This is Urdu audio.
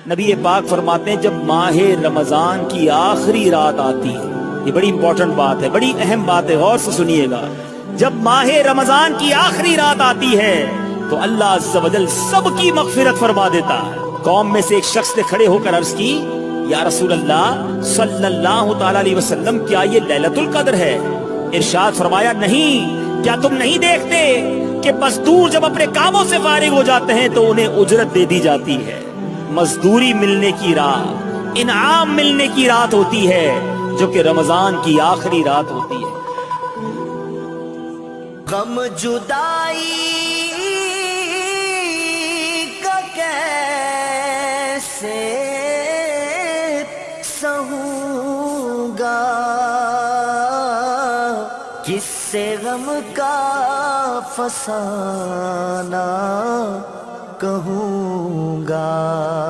نبی پاک فرماتے ہیں جب ماہ رمضان کی آخری رات آتی ہے، یہ بڑی امپورٹنٹ بات ہے، بڑی اہم بات ہے، غور سے سنیے گا. جب ماہ رمضان کی آخری رات آتی ہے تو اللہ عز و جل سب کی مغفرت فرما دیتا ہے. قوم میں سے ایک شخص نے کھڑے ہو کر عرض کی، یا رسول اللہ صلی اللہ تعالی علیہ وسلم، کیا یہ لیلۃ القدر ہے؟ ارشاد فرمایا، نہیں، کیا تم نہیں دیکھتے کہ مزدور جب اپنے کاموں سے فارغ ہو جاتے ہیں تو انہیں اجرت دے دی جاتی ہے. مزدوری ملنے کی رات، انعام ملنے کی رات ہوتی ہے جو کہ رمضان کی آخری رات ہوتی ہے. غم جدائی کا کیسے سہوں گا، کس سے غم کا فسانہ کہوں گا.